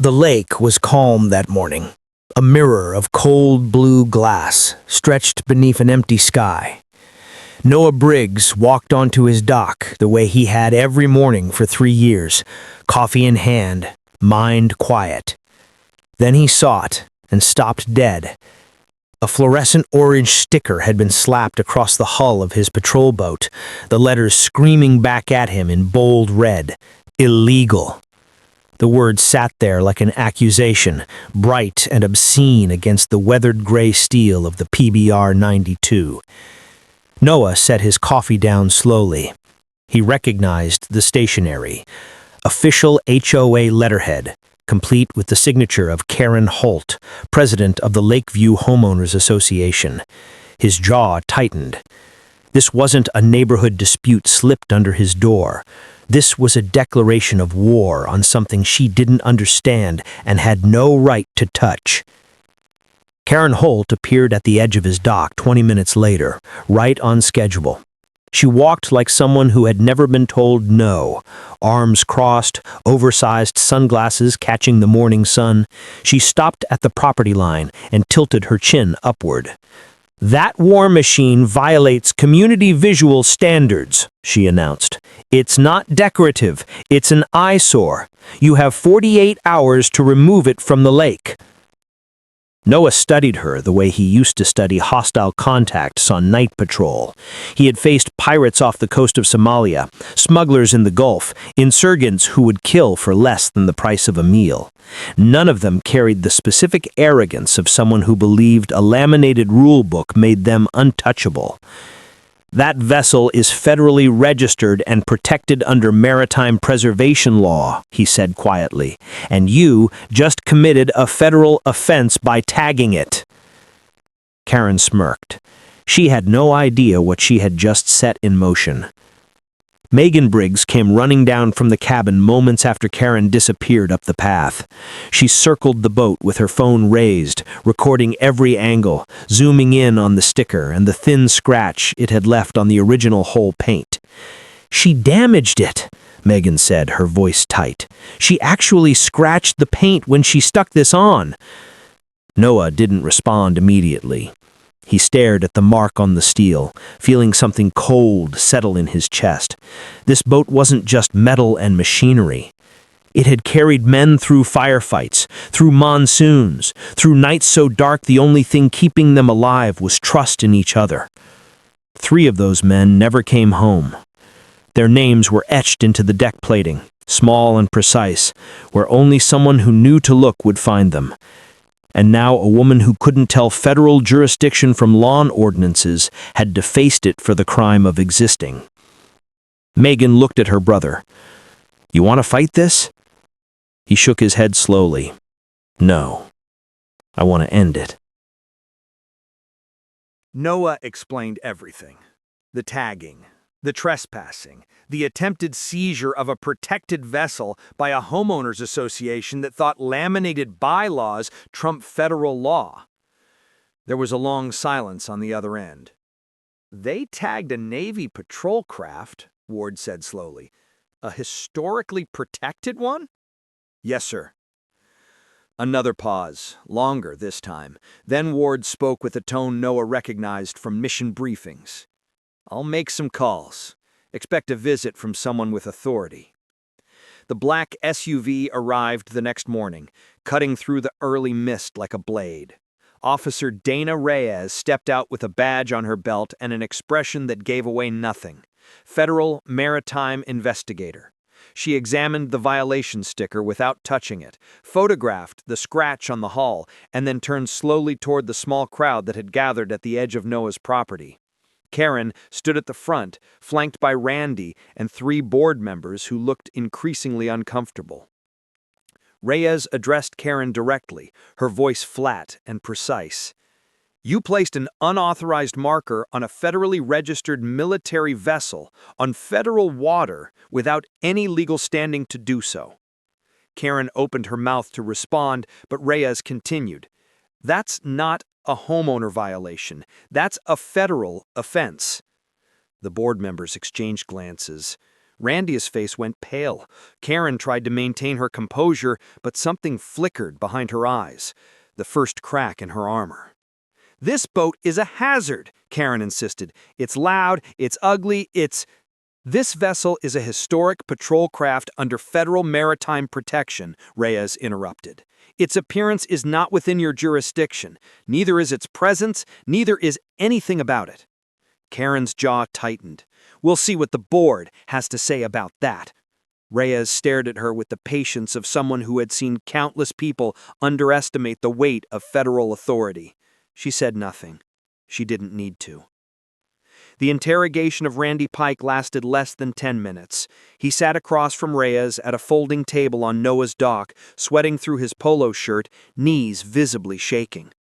The lake was calm that morning, a mirror of cold blue glass stretched beneath an empty sky. Noah Briggs walked onto his dock the way he had every morning for 3 years, coffee in hand, mind quiet. Then he saw it and stopped dead. A fluorescent orange sticker had been slapped across the hull of his patrol boat, the letters screaming back at him in bold red, "Illegal." The word sat there like an accusation, bright and obscene against the weathered gray steel of the PBR 92. Noah set his coffee down slowly. He recognized the stationery. Official HOA letterhead, complete with the signature of Karen Holt, president of the Lakeview Homeowners Association. His jaw tightened. This wasn't a neighborhood dispute slipped under his door. This was a declaration of war on something she didn't understand and had no right to touch. Karen Holt appeared at the edge of his dock 20 minutes later, right on schedule. She walked like someone who had never been told no, arms crossed, oversized sunglasses catching the morning sun. She stopped at the property line and tilted her chin upward. "That war machine violates community visual standards," she announced. "It's not decorative, it's an eyesore. You have 48 hours to remove it from the lake." Noah studied her the way he used to study hostile contacts on night patrol. He had faced pirates off the coast of Somalia, smugglers in the Gulf, insurgents who would kill for less than the price of a meal. None of them carried the specific arrogance of someone who believed a laminated rulebook made them untouchable. "That vessel is federally registered and protected under maritime preservation law," he said quietly, "and you just committed a federal offense by tagging it." Karen smirked. She had no idea what she had just set in motion. Megan Briggs came running down from the cabin moments after Karen disappeared up the path. She circled the boat with her phone raised, recording every angle, zooming in on the sticker and the thin scratch it had left on the original hull paint. "She damaged it," Megan said, her voice tight. "She actually scratched the paint when she stuck this on." Noah didn't respond immediately. He stared at the mark on the steel, feeling something cold settle in his chest. This boat wasn't just metal and machinery. It had carried men through firefights, through monsoons, through nights so dark the only thing keeping them alive was trust in each other. 3 of those men never came home. Their names were etched into the deck plating, small and precise, where only someone who knew to look would find them. And now a woman who couldn't tell federal jurisdiction from lawn ordinances had defaced it for the crime of existing. Megan looked at her brother. "You want to fight this?" He shook his head slowly. "No. I want to end it." Noah explained everything. The tagging, the trespassing, the attempted seizure of a protected vessel by a homeowners association that thought laminated bylaws trumped federal law. There was a long silence on the other end. "They tagged a Navy patrol craft," Ward said slowly. "A historically protected one?" "Yes, sir." Another pause, longer this time. Then Ward spoke with a tone Noah recognized from mission briefings. "I'll make some calls. Expect a visit from someone with authority." The black SUV arrived the next morning, cutting through the early mist like a blade. Officer Dana Reyes stepped out with a badge on her belt and an expression that gave away nothing. Federal Maritime Investigator. She examined the violation sticker without touching it, photographed the scratch on the hull, and then turned slowly toward the small crowd that had gathered at the edge of Noah's property. Karen stood at the front, flanked by Randy and 3 board members who looked increasingly uncomfortable. Reyes addressed Karen directly, her voice flat and precise. "You placed an unauthorized marker on a federally registered military vessel on federal water without any legal standing to do so." Karen opened her mouth to respond, but Reyes continued. "That's not a homeowner violation. That's a federal offense." The board members exchanged glances. Randy's face went pale. Karen tried to maintain her composure, but something flickered behind her eyes, the first crack in her armor. "This boat is a hazard," Karen insisted. "It's loud, it's ugly, This vessel is a historic patrol craft under federal maritime protection," Reyes interrupted. "Its appearance is not within your jurisdiction. Neither is its presence, neither is anything about it." Karen's jaw tightened. "We'll see what the board has to say about that." Reyes stared at her with the patience of someone who had seen countless people underestimate the weight of federal authority. She said nothing. She didn't need to. The interrogation of Randy Pike lasted less than 10 minutes. He sat across from Reyes at a folding table on Noah's dock, sweating through his polo shirt, knees visibly shaking.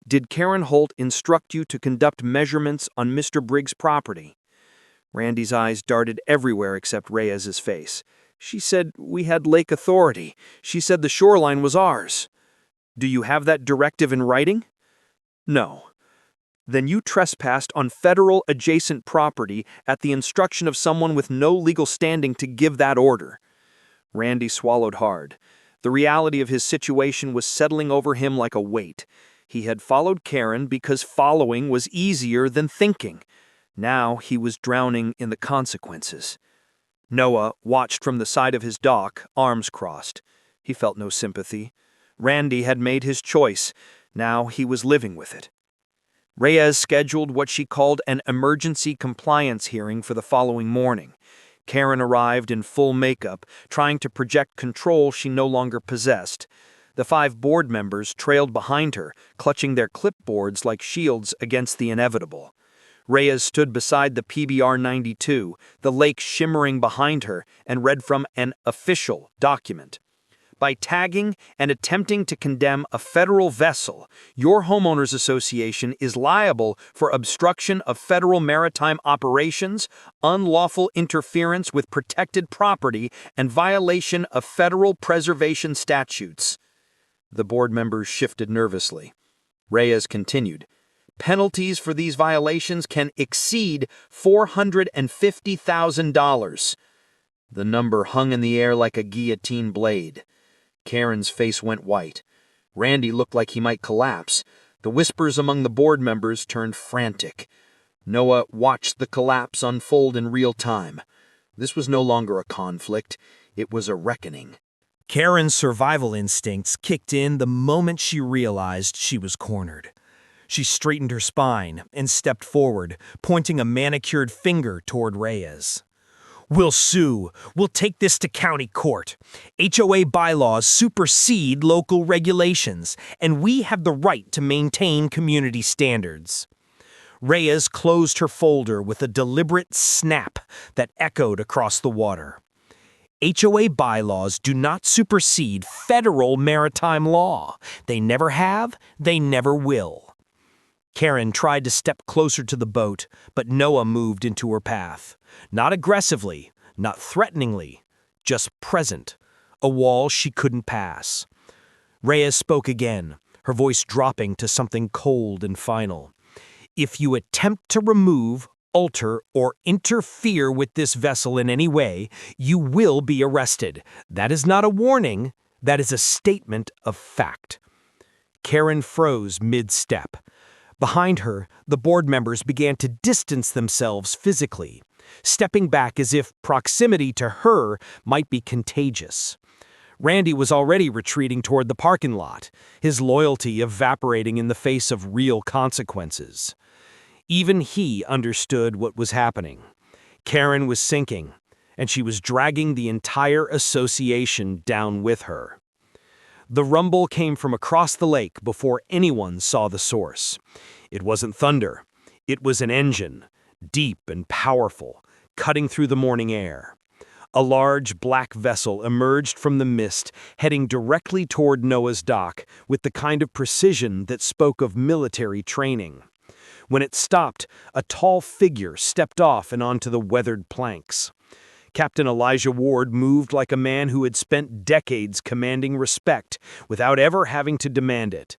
"Did Karen Holt instruct you to conduct measurements on Mr. Briggs' property?" Randy's eyes darted everywhere except Reyes's face. "She said we had lake authority. She said the shoreline was ours." "Do you have that directive in writing?" "No." "Then you trespassed on federal adjacent property at the instruction of someone with no legal standing to give that order." Randy swallowed hard. The reality of his situation was settling over him like a weight. He had followed Karen because following was easier than thinking. Now he was drowning in the consequences. Noah watched from the side of his dock, arms crossed. He felt no sympathy. Randy had made his choice. Now he was living with it. Reyes scheduled what she called an emergency compliance hearing for the following morning. Karen arrived in full makeup, trying to project control she no longer possessed. The 5 board members trailed behind her, clutching their clipboards like shields against the inevitable. Reyes stood beside the PBR 92, the lake shimmering behind her, and read from an official document. "By tagging and attempting to condemn a federal vessel, your homeowners association is liable for obstruction of federal maritime operations, unlawful interference with protected property, and violation of federal preservation statutes." The board members shifted nervously. Reyes continued, "Penalties for these violations can exceed $450,000. The number hung in the air like a guillotine blade. Karen's face went white. Randy looked like he might collapse. The whispers among the board members turned frantic. Noah watched the collapse unfold in real time. This was no longer a conflict. It was a reckoning. Karen's survival instincts kicked in the moment she realized she was cornered. She straightened her spine and stepped forward, pointing a manicured finger toward Reyes. "We'll sue. We'll take this to county court. HOA bylaws supersede local regulations, and we have the right to maintain community standards." Reyes closed her folder with a deliberate snap that echoed across the water. HOA bylaws do not supersede federal maritime law. They never have, they never will. Karen tried to step closer to the boat, but Noah moved into her path. Not aggressively, not threateningly, just present, a wall she couldn't pass. Reyes spoke again, her voice dropping to something cold and final. "If you attempt to remove, alter, or interfere with this vessel in any way, you will be arrested. That is not a warning, that is a statement of fact." Karen froze mid-step. Behind her, the board members began to distance themselves physically, stepping back as if proximity to her might be contagious. Randy was already retreating toward the parking lot, his loyalty evaporating in the face of real consequences. Even he understood what was happening. Karen was sinking, and she was dragging the entire association down with her. The rumble came from across the lake before anyone saw the source. It wasn't thunder. It was an engine, deep and powerful, cutting through the morning air. A large black vessel emerged from the mist, heading directly toward Noah's dock with the kind of precision that spoke of military training. When it stopped, a tall figure stepped off and onto the weathered planks. Captain Elijah Ward moved like a man who had spent decades commanding respect without ever having to demand it.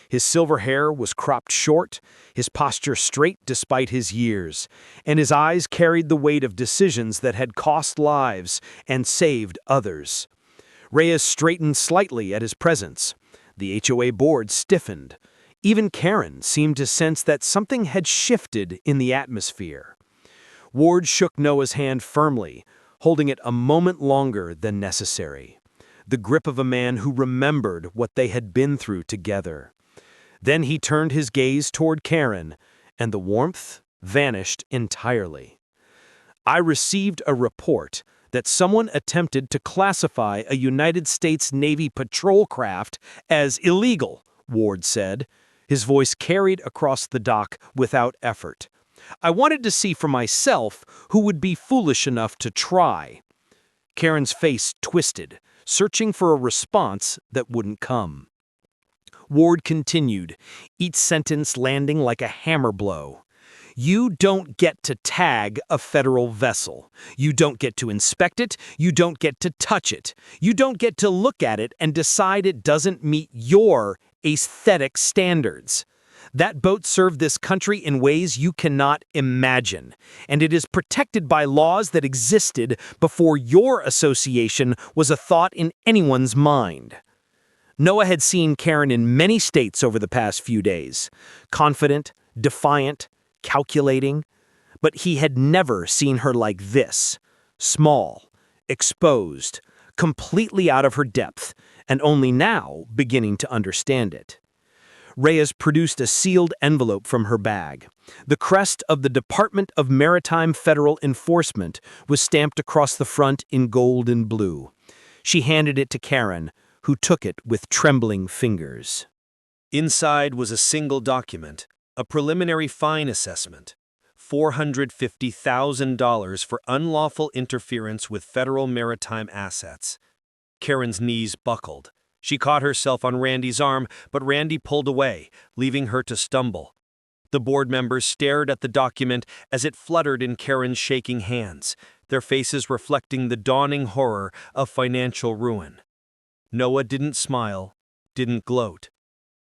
His silver hair was cropped short, his posture straight despite his years, and his eyes carried the weight of decisions that had cost lives and saved others. Reyes straightened slightly at his presence. The HOA board stiffened. Even Karen seemed to sense that something had shifted in the atmosphere. Ward shook Noah's hand firmly, holding it a moment longer than necessary. The grip of a man who remembered what they had been through together. Then he turned his gaze toward Karen, and the warmth vanished entirely. I received a report that someone attempted to classify a United States Navy patrol craft as illegal, Ward said. His voice carried across the dock without effort. I wanted to see for myself who would be foolish enough to try. Karen's face twisted, searching for a response that wouldn't come. Ward continued, each sentence landing like a hammer blow. You don't get to tag a federal vessel. You don't get to inspect it. You don't get to touch it. You don't get to look at it and decide it doesn't meet your aesthetic standards. That boat served this country in ways you cannot imagine, and it is protected by laws that existed before your association was a thought in anyone's mind. Noah had seen Karen in many states over the past few days, confident, defiant, calculating, but he had never seen her like this, small, exposed, completely out of her depth, and only now beginning to understand it. Reyes produced a sealed envelope from her bag. The crest of the Department of Maritime Federal Enforcement was stamped across the front in gold and blue. She handed it to Karen, who took it with trembling fingers. Inside was a single document, a preliminary fine assessment, $450,000 for unlawful interference with federal maritime assets. Karen's knees buckled. She caught herself on Randy's arm, but Randy pulled away, leaving her to stumble. The board members stared at the document as it fluttered in Karen's shaking hands, their faces reflecting the dawning horror of financial ruin. Noah didn't smile, didn't gloat.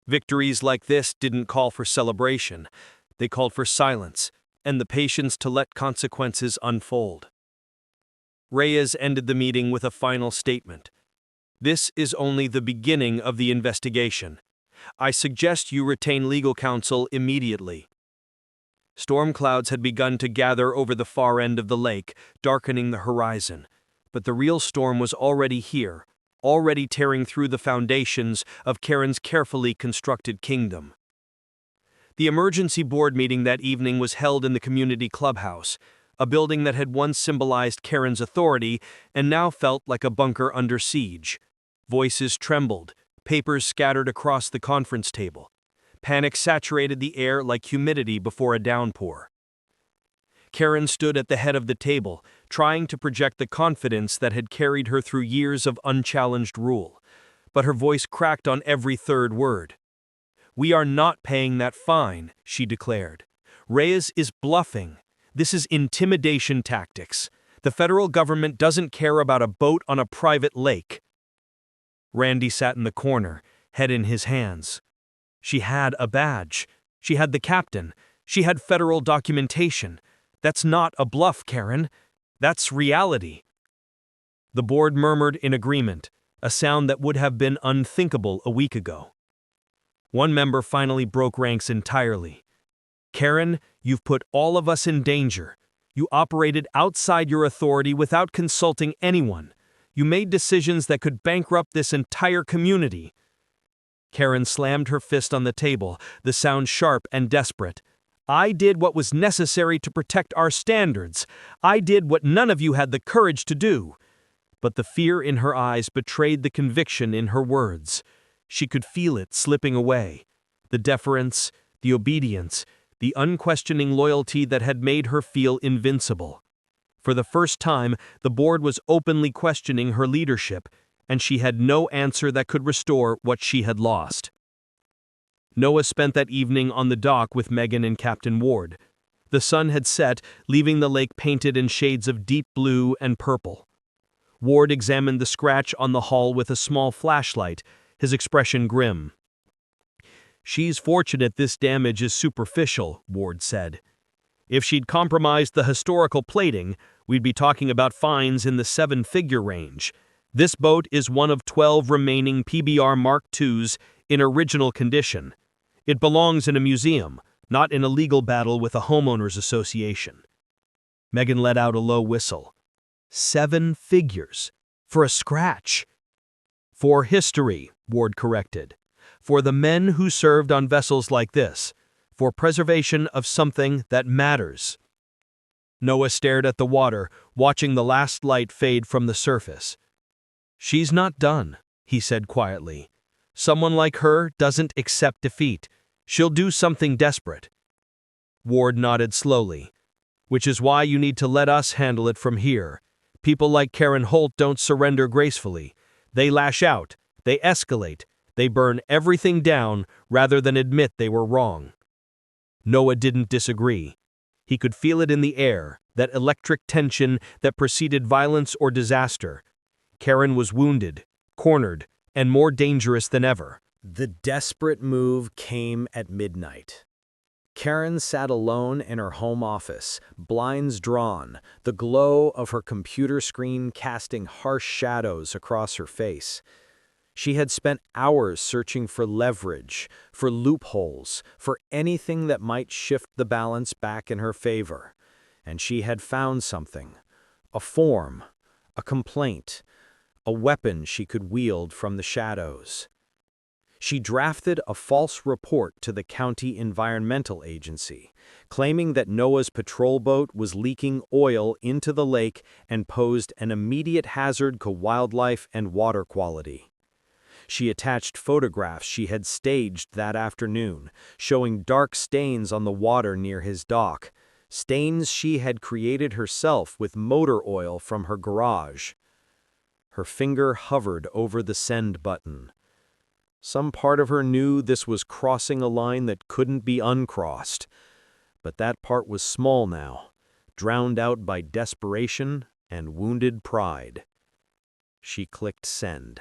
Victories like this didn't call for celebration. They called for silence and the patience to let consequences unfold. Reyes ended the meeting with a final statement. This is only the beginning of the investigation. I suggest you retain legal counsel immediately. Storm clouds had begun to gather over the far end of the lake, darkening the horizon. But the real storm was already here, already tearing through the foundations of Karen's carefully constructed kingdom. The emergency board meeting that evening was held in the community clubhouse, a building that had once symbolized Karen's authority and now felt like a bunker under siege. Voices trembled, papers scattered across the conference table. Panic saturated the air like humidity before a downpour. Karen stood at the head of the table, trying to project the confidence that had carried her through years of unchallenged rule. But her voice cracked on every third word. "We are not paying that fine," she declared. "Reyes is bluffing. This is intimidation tactics. The federal government doesn't care about a boat on a private lake." Randy sat in the corner, head in his hands. She had a badge. She had the captain. She had federal documentation. That's not a bluff, Karen. That's reality. The board murmured in agreement, a sound that would have been unthinkable a week ago. One member finally broke ranks entirely. "Karen, you've put all of us in danger. You operated outside your authority without consulting anyone. You made decisions that could bankrupt this entire community." Karen slammed her fist on the table, the sound sharp and desperate. "I did what was necessary to protect our standards. I did what none of you had the courage to do." But the fear in her eyes betrayed the conviction in her words. She could feel it slipping away. The deference, the obedience, the unquestioning loyalty that had made her feel invincible. For the first time, the board was openly questioning her leadership, and she had no answer that could restore what she had lost. Noah spent that evening on the dock with Megan and Captain Ward. The sun had set, leaving the lake painted in shades of deep blue and purple. Ward examined the scratch on the hull with a small flashlight, his expression grim. She's fortunate this damage is superficial, Ward said. If she'd compromised the historical plating, we'd be talking about fines in the 7-figure range. This boat is one of 12 remaining PBR Mark IIs in original condition. It belongs in a museum, not in a legal battle with a homeowners association. Megan let out a low whistle. 7 figures. For a scratch. For history, Ward corrected. For the men who served on vessels like this. For preservation of something that matters. Noah stared at the water, watching the last light fade from the surface. She's not done, he said quietly. Someone like her doesn't accept defeat. She'll do something desperate. Ward nodded slowly. Which is why you need to let us handle it from here. People like Karen Holt don't surrender gracefully. They lash out, they escalate, they burn everything down rather than admit they were wrong. Noah didn't disagree. He could feel it in the air, that electric tension that preceded violence or disaster. Karen was wounded, cornered, and more dangerous than ever. The desperate move came at midnight. Karen sat alone in her home office, blinds drawn, the glow of her computer screen casting harsh shadows across her face. She had spent hours searching for leverage, for loopholes, for anything that might shift the balance back in her favor. And she had found something. A form, a complaint, a weapon she could wield from the shadows. She drafted a false report to the county environmental agency, claiming that Noah's patrol boat was leaking oil into the lake and posed an immediate hazard to wildlife and water quality. She attached photographs she had staged that afternoon, showing dark stains on the water near his dock, stains she had created herself with motor oil from her garage. Her finger hovered over the send button. Some part of her knew this was crossing a line that couldn't be uncrossed, but that part was small now, drowned out by desperation and wounded pride. She clicked send.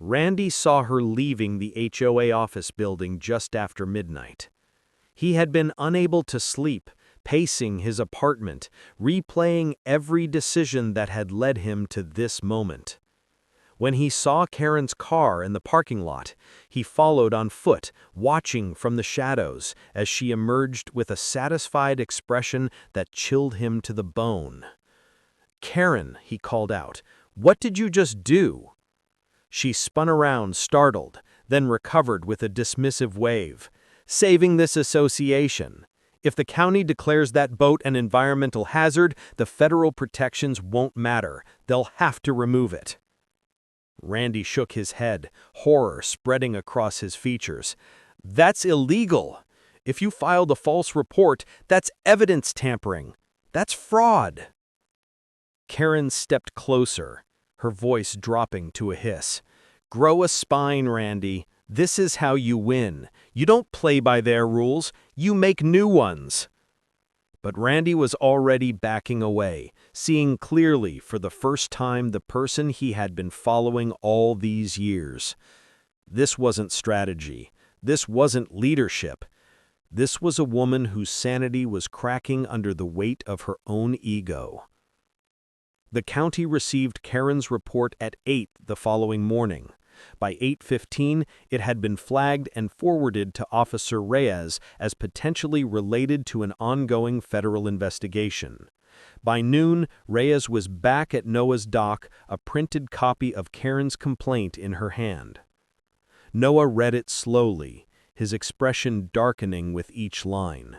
Randy saw her leaving the HOA office building just after midnight. He had been unable to sleep, pacing his apartment, replaying every decision that had led him to this moment. When he saw Karen's car in the parking lot, he followed on foot, watching from the shadows as she emerged with a satisfied expression that chilled him to the bone. "Karen," he called out, "what did you just do?" She spun around, startled, then recovered with a dismissive wave. "Saving this association. If the county declares that boat an environmental hazard, the federal protections won't matter. They'll have to remove it." Randy shook his head, horror spreading across his features. "That's illegal. If you filed a false report, that's evidence tampering. That's fraud." Karen stepped closer, her voice dropping to a hiss. "Grow a spine, Randy. This is how you win. You don't play by their rules, you make new ones." But Randy was already backing away, seeing clearly for the first time the person he had been following all these years. This wasn't strategy. This wasn't leadership. This was a woman whose sanity was cracking under the weight of her own ego. The county received Karen's report at 8 the following morning. By 8:15, it had been flagged and forwarded to Officer Reyes as potentially related to an ongoing federal investigation. By noon, Reyes was back at Noah's dock, a printed copy of Karen's complaint in her hand. Noah read it slowly, his expression darkening with each line.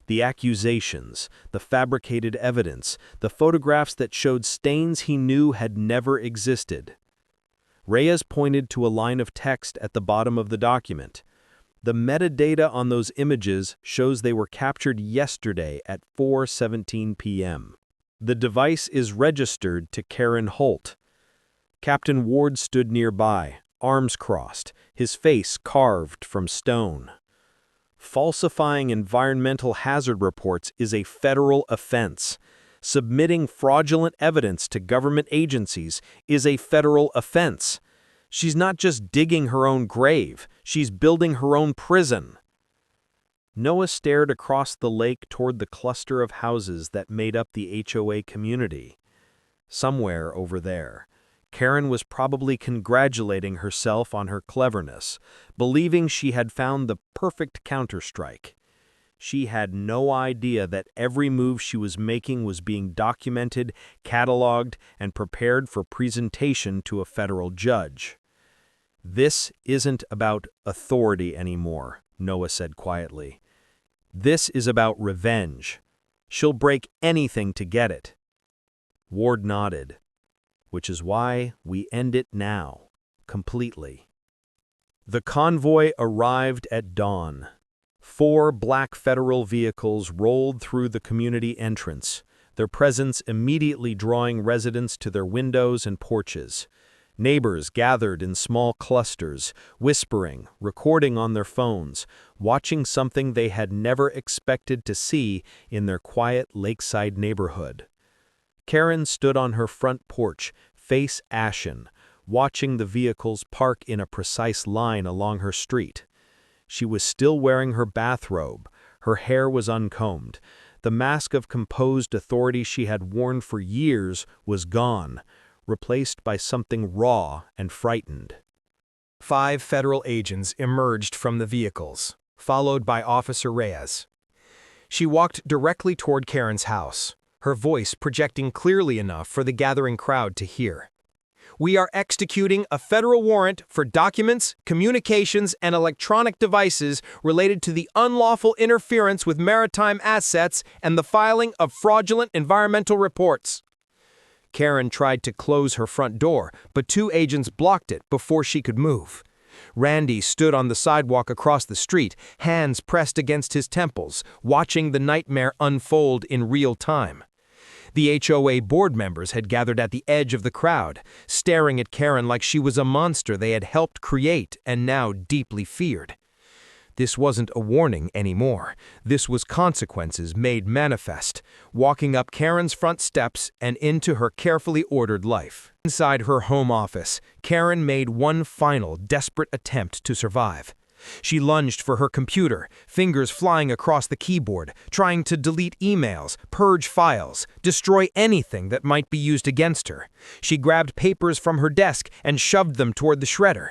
The accusations, the fabricated evidence, the photographs that showed stains he knew had never existed. Reyes pointed to a line of text at the bottom of the document. The metadata on those images shows they were captured yesterday at 4:17 p.m. The device is registered to Karen Holt. Captain Ward stood nearby, arms crossed, his face carved from stone. Falsifying environmental hazard reports is a federal offense. Submitting fraudulent evidence to government agencies is a federal offense. She's not just digging her own grave, she's building her own prison. Noah stared across the lake toward the cluster of houses that made up the HOA community. Somewhere over there, Karen was probably congratulating herself on her cleverness, believing she had found the perfect counterstrike. She had no idea that every move she was making was being documented, cataloged, and prepared for presentation to a federal judge. "This isn't about authority anymore," Noah said quietly. "This is about revenge. She'll break anything to get it." Ward nodded. "Which is why we end it now, completely." The convoy arrived at dawn. 4 black federal vehicles rolled through the community entrance, their presence immediately drawing residents to their windows and porches. Neighbors gathered in small clusters, whispering, recording on their phones, watching something they had never expected to see in their quiet lakeside neighborhood. Karen stood on her front porch, face ashen, watching the vehicles park in a precise line along her street. She was still wearing her bathrobe, her hair was uncombed. The mask of composed authority she had worn for years was gone, replaced by something raw and frightened. 5 federal agents emerged from the vehicles, followed by Officer Reyes. She walked directly toward Karen's house, her voice projecting clearly enough for the gathering crowd to hear. "We are executing a federal warrant for documents, communications, and electronic devices related to the unlawful interference with maritime assets and the filing of fraudulent environmental reports." Karen tried to close her front door, but 2 agents blocked it before she could move. Randy stood on the sidewalk across the street, hands pressed against his temples, watching the nightmare unfold in real time. The HOA board members had gathered at the edge of the crowd, staring at Karen like she was a monster they had helped create and now deeply feared. This wasn't a warning anymore. This was consequences made manifest, walking up Karen's front steps and into her carefully ordered life. Inside her home office, Karen made one final desperate attempt to survive. She lunged for her computer, fingers flying across the keyboard, trying to delete emails, purge files, destroy anything that might be used against her. She grabbed papers from her desk and shoved them toward the shredder.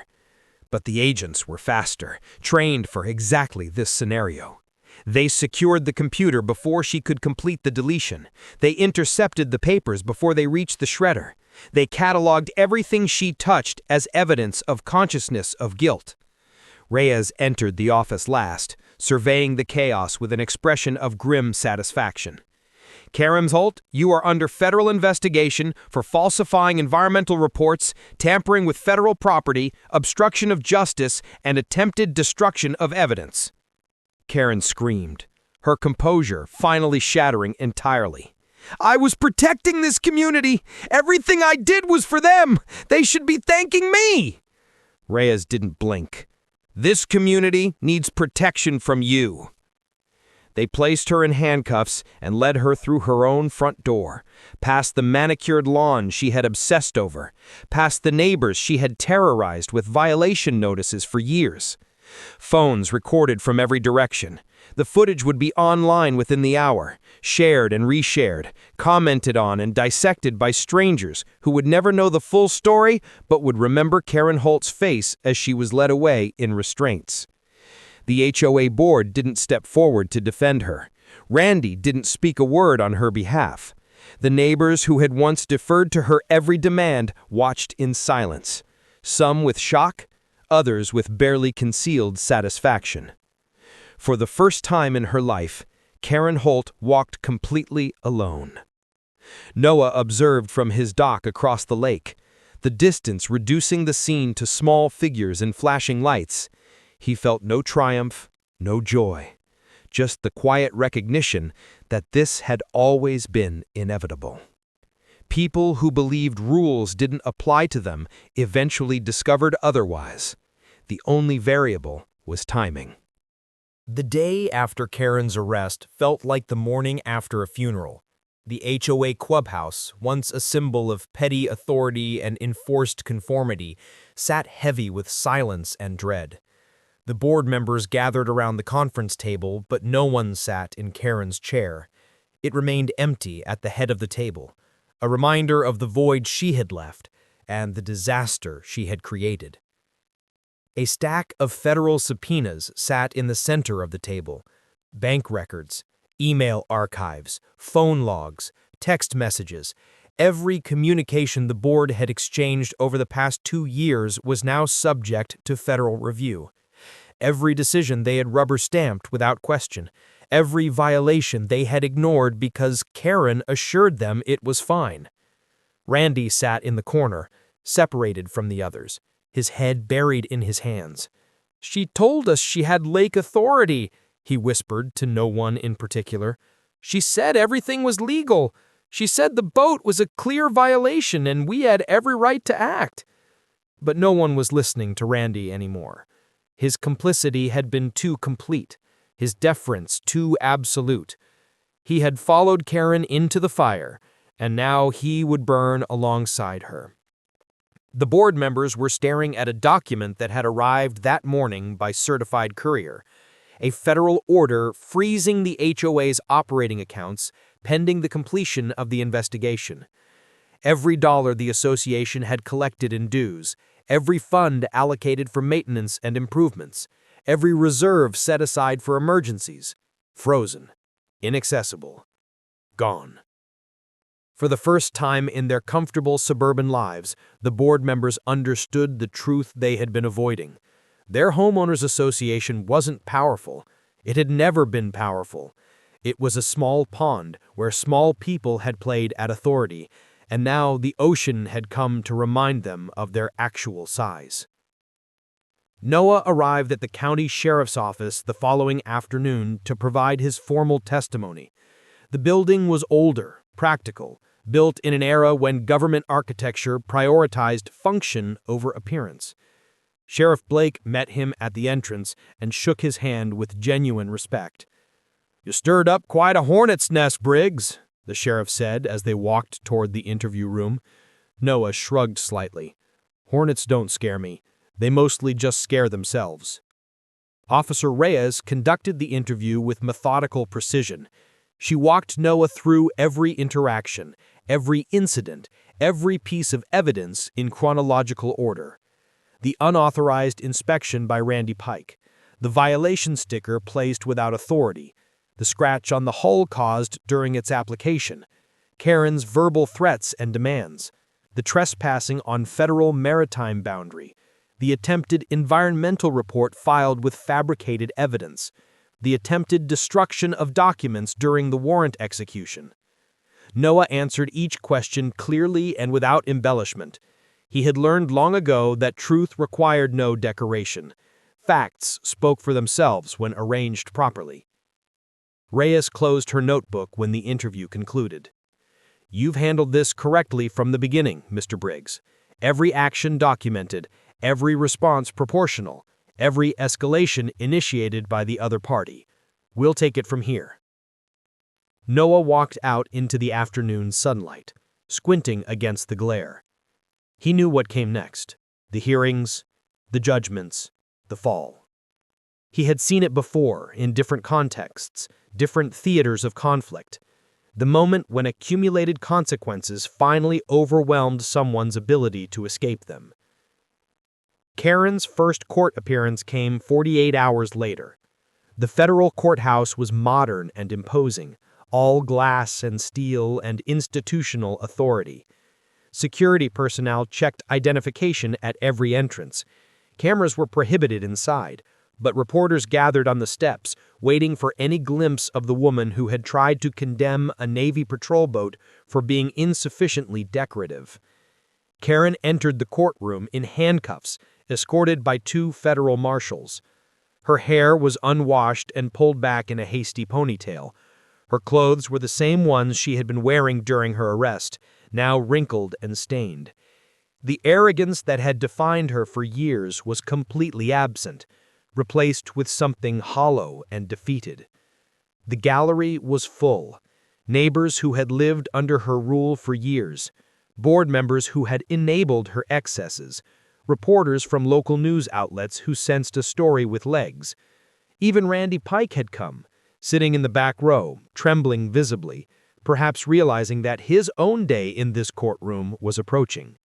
But the agents were faster, trained for exactly this scenario. They secured the computer before she could complete the deletion. They intercepted the papers before they reached the shredder. They cataloged everything she touched as evidence of consciousness of guilt. Reyes entered the office last, surveying the chaos with an expression of grim satisfaction. "Karen Holt, you are under federal investigation for falsifying environmental reports, tampering with federal property, obstruction of justice, and attempted destruction of evidence." Karen screamed, her composure finally shattering entirely. "I was protecting this community! Everything I did was for them! They should be thanking me!" Reyes didn't blink. "This community needs protection from you." They placed her in handcuffs and led her through her own front door, past the manicured lawn she had obsessed over, past the neighbors she had terrorized with violation notices for years. Phones recorded from every direction. The footage would be online within the hour, shared and reshared, commented on and dissected by strangers who would never know the full story but would remember Karen Holt's face as she was led away in restraints. The HOA board didn't step forward to defend her. Randy didn't speak a word on her behalf. The neighbors who had once deferred to her every demand watched in silence, some with shock, others with barely concealed satisfaction. For the first time in her life, Karen Holt walked completely alone. Noah observed from his dock across the lake, the distance reducing the scene to small figures and flashing lights. He felt no triumph, no joy, just the quiet recognition that this had always been inevitable. People who believed rules didn't apply to them eventually discovered otherwise. The only variable was timing. The day after Karen's arrest felt like the morning after a funeral. The HOA clubhouse, once a symbol of petty authority and enforced conformity, sat heavy with silence and dread. The board members gathered around the conference table, but no one sat in Karen's chair. It remained empty at the head of the table, a reminder of the void she had left and the disaster she had created. A stack of federal subpoenas sat in the center of the table. Bank records, email archives, phone logs, text messages. Every communication the board had exchanged over the past 2 years was now subject to federal review. Every decision they had rubber-stamped without question. Every violation they had ignored because Karen assured them it was fine. Randy sat in the corner, separated from the others, his head buried in his hands. "She told us she had lake authority," he whispered to no one in particular. "She said everything was legal. She said the boat was a clear violation and we had every right to act." But no one was listening to Randy anymore. His complicity had been too complete, his deference too absolute. He had followed Karen into the fire, and now he would burn alongside her. The board members were staring at a document that had arrived that morning by certified courier, a federal order freezing the HOA's operating accounts pending the completion of the investigation. Every dollar the association had collected in dues, every fund allocated for maintenance and improvements, every reserve set aside for emergencies, frozen, inaccessible, gone. For the first time in their comfortable suburban lives, the board members understood the truth they had been avoiding. Their homeowners association wasn't powerful. It had never been powerful. It was a small pond where small people had played at authority, and now the ocean had come to remind them of their actual size. Noah arrived at the county sheriff's office the following afternoon to provide his formal testimony. The building was older, practical, built in an era when government architecture prioritized function over appearance. Sheriff Blake met him at the entrance and shook his hand with genuine respect. "You stirred up quite a hornet's nest, Briggs," the sheriff said as they walked toward the interview room. Noah shrugged slightly. "Hornets don't scare me. They mostly just scare themselves." Officer Reyes conducted the interview with methodical precision. She walked Noah through every interaction, every incident, every piece of evidence in chronological order. The unauthorized inspection by Randy Pike, the violation sticker placed without authority, the scratch on the hull caused during its application, Karen's verbal threats and demands, the trespassing on federal maritime boundary, the attempted environmental report filed with fabricated evidence, the attempted destruction of documents during the warrant execution. Noah answered each question clearly and without embellishment. He had learned long ago that truth required no decoration. Facts spoke for themselves when arranged properly. Reyes closed her notebook when the interview concluded. "You've handled this correctly from the beginning, Mr. Briggs. Every action documented, every response proportional, every escalation initiated by the other party. We'll take it from here." Noah walked out into the afternoon sunlight, squinting against the glare. He knew what came next: the hearings, the judgments, the fall. He had seen it before in different contexts, different theaters of conflict. The moment when accumulated consequences finally overwhelmed someone's ability to escape them. Karen's first court appearance came 48 hours later. The federal courthouse was modern and imposing, all glass and steel and institutional authority. Security personnel checked identification at every entrance. Cameras were prohibited inside, but reporters gathered on the steps, waiting for any glimpse of the woman who had tried to condemn a Navy patrol boat for being insufficiently decorative. Karen entered the courtroom in handcuffs, escorted by 2 federal marshals. Her hair was unwashed and pulled back in a hasty ponytail. Her clothes were the same ones she had been wearing during her arrest, now wrinkled and stained. The arrogance that had defined her for years was completely absent, replaced with something hollow and defeated. The gallery was full. Neighbors who had lived under her rule for years, board members who had enabled her excesses, reporters from local news outlets who sensed a story with legs. Even Randy Pike had come, sitting in the back row, trembling visibly, perhaps realizing that his own day in this courtroom was approaching.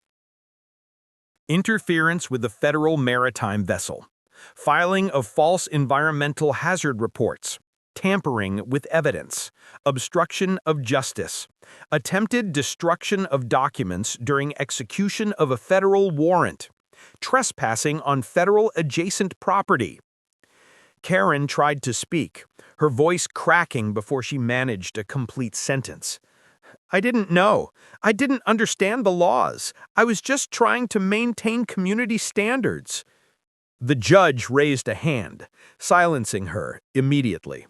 Interference with the federal maritime vessel, filing of false environmental hazard reports, tampering with evidence, obstruction of justice, attempted destruction of documents during execution of a federal warrant, trespassing on federal adjacent property. Karen tried to speak, her voice cracking before she managed a complete sentence. I didn't know. I didn't understand the laws. I was just trying to maintain community standards. The judge raised a hand, silencing her immediately.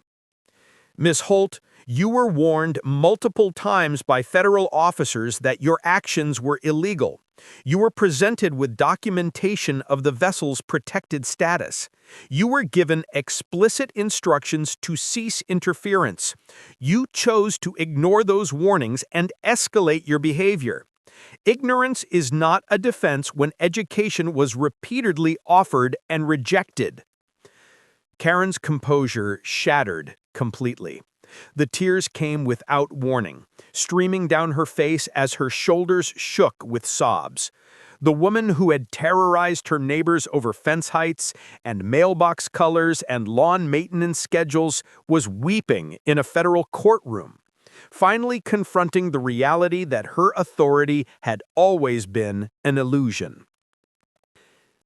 Ms. Holt, you were warned multiple times by federal officers that your actions were illegal. You were presented with documentation of the vessel's protected status. You were given explicit instructions to cease interference. You chose to ignore those warnings and escalate your behavior. Ignorance is not a defense when education was repeatedly offered and rejected. Karen's composure shattered completely. The tears came without warning, streaming down her face as her shoulders shook with sobs. The woman who had terrorized her neighbors over fence heights and mailbox colors and lawn maintenance schedules was weeping in a federal courtroom, finally confronting the reality that her authority had always been an illusion.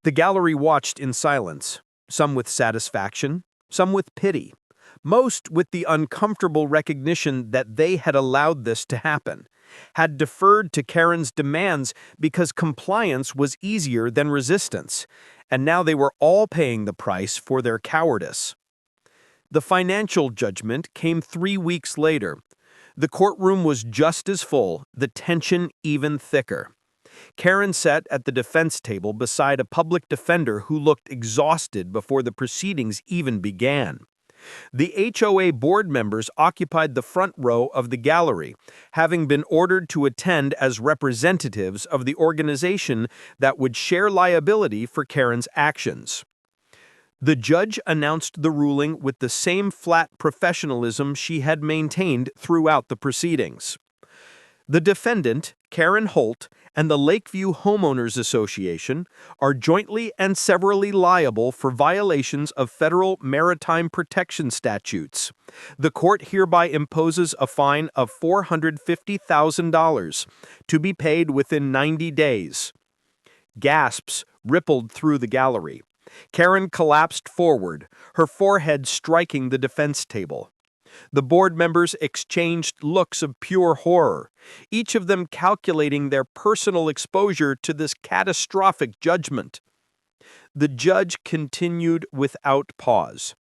The gallery watched in silence, some with satisfaction, some with pity, most with the uncomfortable recognition that they had allowed this to happen, had deferred to Karen's demands because compliance was easier than resistance, and now they were all paying the price for their cowardice. The financial judgment came 3 weeks later. The courtroom was just as full, the tension even thicker. Karen sat at the defense table beside a public defender who looked exhausted before the proceedings even began. The HOA board members occupied the front row of the gallery, having been ordered to attend as representatives of the organization that would share liability for Karen's actions. The judge announced the ruling with the same flat professionalism she had maintained throughout the proceedings. The defendant, Karen Holt, and the Lakeview Homeowners Association are jointly and severally liable for violations of federal maritime protection statutes. The court hereby imposes a fine of $450,000 to be paid within 90 days. Gasps rippled through the gallery. Karen collapsed forward, her forehead striking the defense table. The board members exchanged looks of pure horror, each of them calculating their personal exposure to this catastrophic judgment. The judge continued without pause.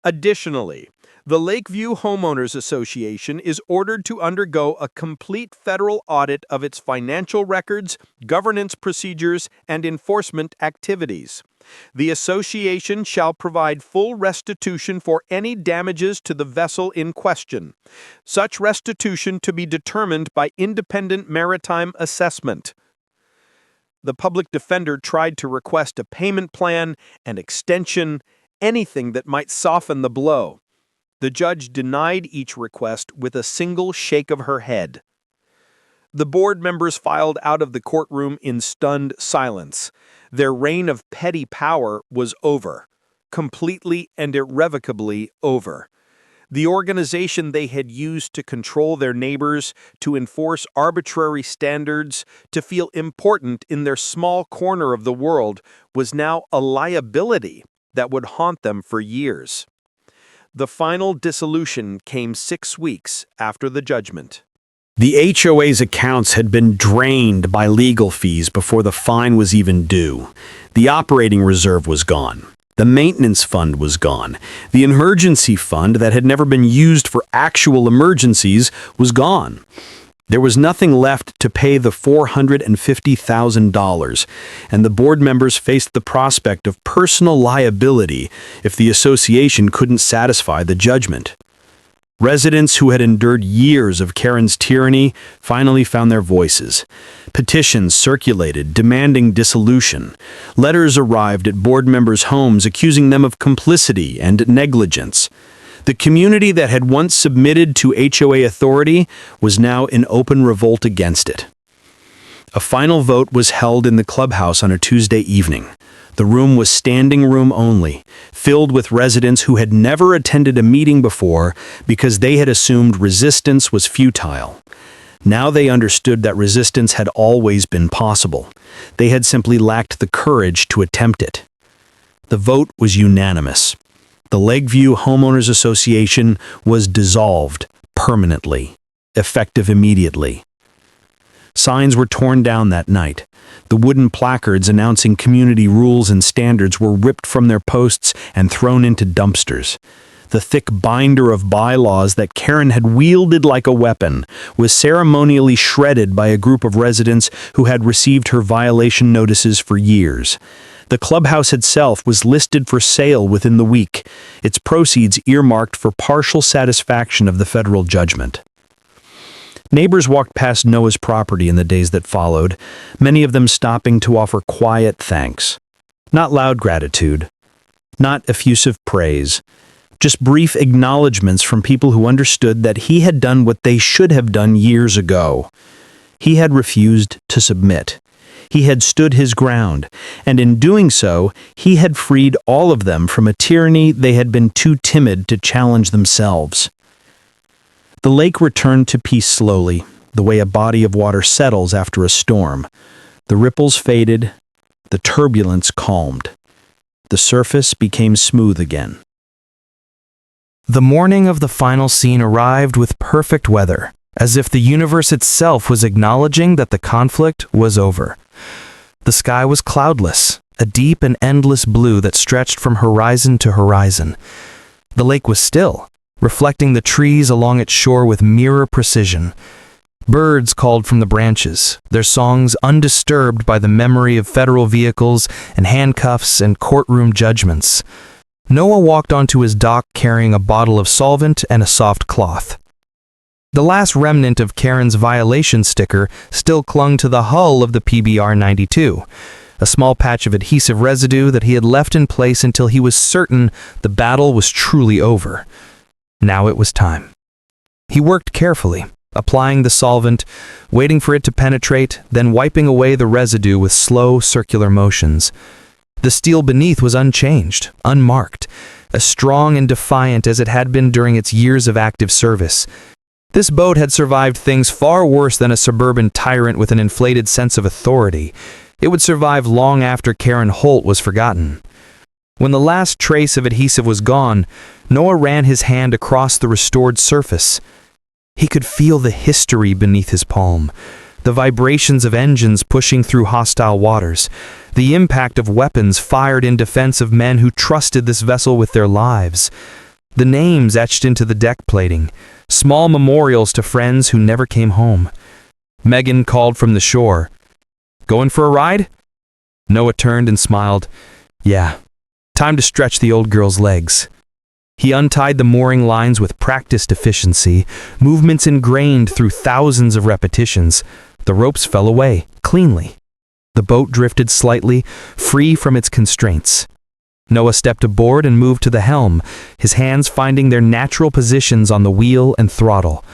Additionally, the Lakeview Homeowners Association is ordered to undergo a complete federal audit of its financial records, governance procedures, and enforcement activities. The association shall provide full restitution for any damages to the vessel in question, such restitution to be determined by independent maritime assessment. The public defender tried to request a payment plan, an extension, anything that might soften the blow. The judge denied each request with a single shake of her head. The board members filed out of the courtroom in stunned silence. Their reign of petty power was over, completely and irrevocably over. The organization they had used to control their neighbors, to enforce arbitrary standards, to feel important in their small corner of the world, was now a liability that would haunt them for years. The final dissolution came 6 weeks after the judgment. The HOA's accounts had been drained by legal fees before the fine was even due. The operating reserve was gone. The maintenance fund was gone. The emergency fund that had never been used for actual emergencies was gone. There was nothing left to pay the $450,000, and the board members faced the prospect of personal liability if the association couldn't satisfy the judgment. Residents who had endured years of Karen's tyranny finally found their voices. Petitions circulated demanding dissolution. Letters arrived at board members' homes accusing them of complicity and negligence. The community that had once submitted to HOA authority was now in open revolt against it. A final vote was held in the clubhouse on a Tuesday evening. The room was standing room only, filled with residents who had never attended a meeting before because they had assumed resistance was futile. Now they understood that resistance had always been possible. They had simply lacked the courage to attempt it. The vote was unanimous. The Lakeview Homeowners Association was dissolved permanently, effective immediately. Signs were torn down that night. The wooden placards announcing community rules and standards were ripped from their posts and thrown into dumpsters. The thick binder of bylaws that Karen had wielded like a weapon was ceremonially shredded by a group of residents who had received her violation notices for years. The clubhouse itself was listed for sale within the week, its proceeds earmarked for partial satisfaction of the federal judgment. Neighbors walked past Noah's property in the days that followed, many of them stopping to offer quiet thanks. Not loud gratitude, not effusive praise, just brief acknowledgments from people who understood that he had done what they should have done years ago. He had refused to submit. He had stood his ground, and in doing so, he had freed all of them from a tyranny they had been too timid to challenge themselves. The lake returned to peace slowly, the way a body of water settles after a storm. The ripples faded, the turbulence calmed. The surface became smooth again. The morning of the final scene arrived with perfect weather, as if the universe itself was acknowledging that the conflict was over. The sky was cloudless, a deep and endless blue that stretched from horizon to horizon. The lake was still, reflecting the trees along its shore with mirror precision. Birds called from the branches, their songs undisturbed by the memory of federal vehicles and handcuffs and courtroom judgments. Noah walked onto his dock carrying a bottle of solvent and a soft cloth. The last remnant of Karen's violation sticker still clung to the hull of the PBR 92, a small patch of adhesive residue that he had left in place until he was certain the battle was truly over. Now it was time. He worked carefully, applying the solvent, waiting for it to penetrate, then wiping away the residue with slow, circular motions. The steel beneath was unchanged, unmarked, as strong and defiant as it had been during its years of active service. This boat had survived things far worse than a suburban tyrant with an inflated sense of authority. It would survive long after Karen Holt was forgotten. When the last trace of adhesive was gone, Noah ran his hand across the restored surface. He could feel the history beneath his palm, the vibrations of engines pushing through hostile waters, the impact of weapons fired in defense of men who trusted this vessel with their lives. The names etched into the deck plating, small memorials to friends who never came home. Megan called from the shore. "Going for a ride?" Noah turned and smiled. "Yeah. Time to stretch the old girl's legs." He untied the mooring lines with practiced efficiency, movements ingrained through thousands of repetitions. The ropes fell away, cleanly. The boat drifted slightly, free from its constraints. Noah stepped aboard and moved to the helm, his hands finding their natural positions on the wheel and throttle.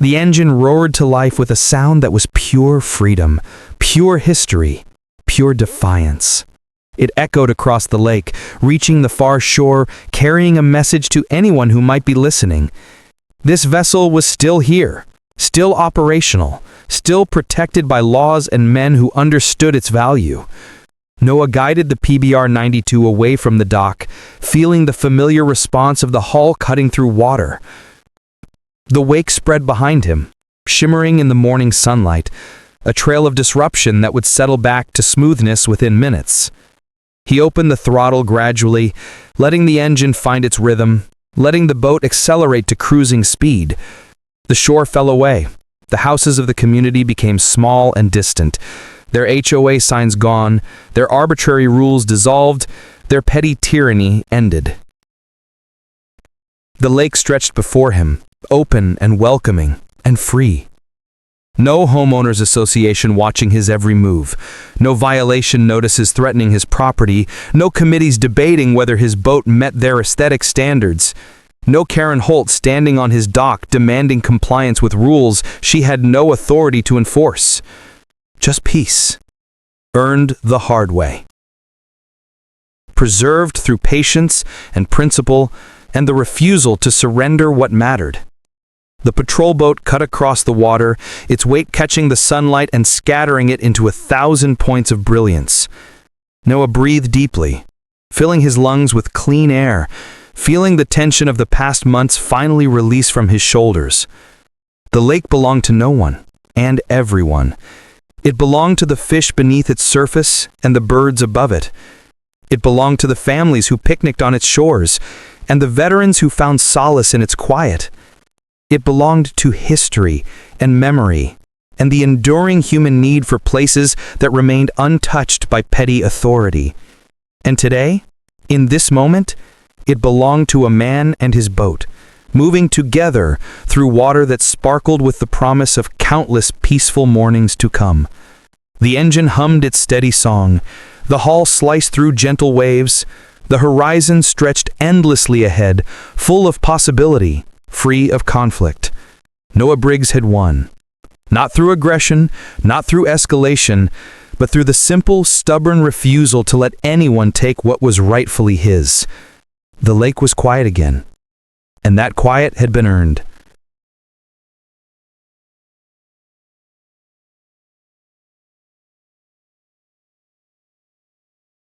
The engine roared to life with a sound that was pure freedom, pure history, pure defiance. It echoed across the lake, reaching the far shore, carrying a message to anyone who might be listening. This vessel was still here, still operational, still protected by laws and men who understood its value. Noah guided the PBR 92 away from the dock, feeling the familiar response of the hull cutting through water. The wake spread behind him, shimmering in the morning sunlight, a trail of disruption that would settle back to smoothness within minutes. He opened the throttle gradually, letting the engine find its rhythm, letting the boat accelerate to cruising speed. The shore fell away. The houses of the community became small and distant, their HOA signs gone, their arbitrary rules dissolved, their petty tyranny ended. The lake stretched before him, open and welcoming and free. No homeowners association watching his every move, no violation notices threatening his property, no committees debating whether his boat met their aesthetic standards, no Karen Holt standing on his dock demanding compliance with rules she had no authority to enforce. Just peace, earned the hard way. Preserved through patience and principle and the refusal to surrender what mattered. The patrol boat cut across the water, its weight catching the sunlight and scattering it into 1,000 points of brilliance. Noah breathed deeply, filling his lungs with clean air, feeling the tension of the past months finally release from his shoulders. The lake belonged to no one, and everyone. It belonged to the fish beneath its surface and the birds above it. It belonged to the families who picnicked on its shores, and the veterans who found solace in its quiet. It belonged to history and memory, and the enduring human need for places that remained untouched by petty authority. And today, in this moment, it belonged to a man and his boat, moving together through water that sparkled with the promise of countless peaceful mornings to come. The engine hummed its steady song, the hull sliced through gentle waves, the horizon stretched endlessly ahead, full of possibility, free of conflict. Noah Briggs had won. Not through aggression, not through escalation, but through the simple, stubborn refusal to let anyone take what was rightfully his. The lake was quiet again, and that quiet had been earned.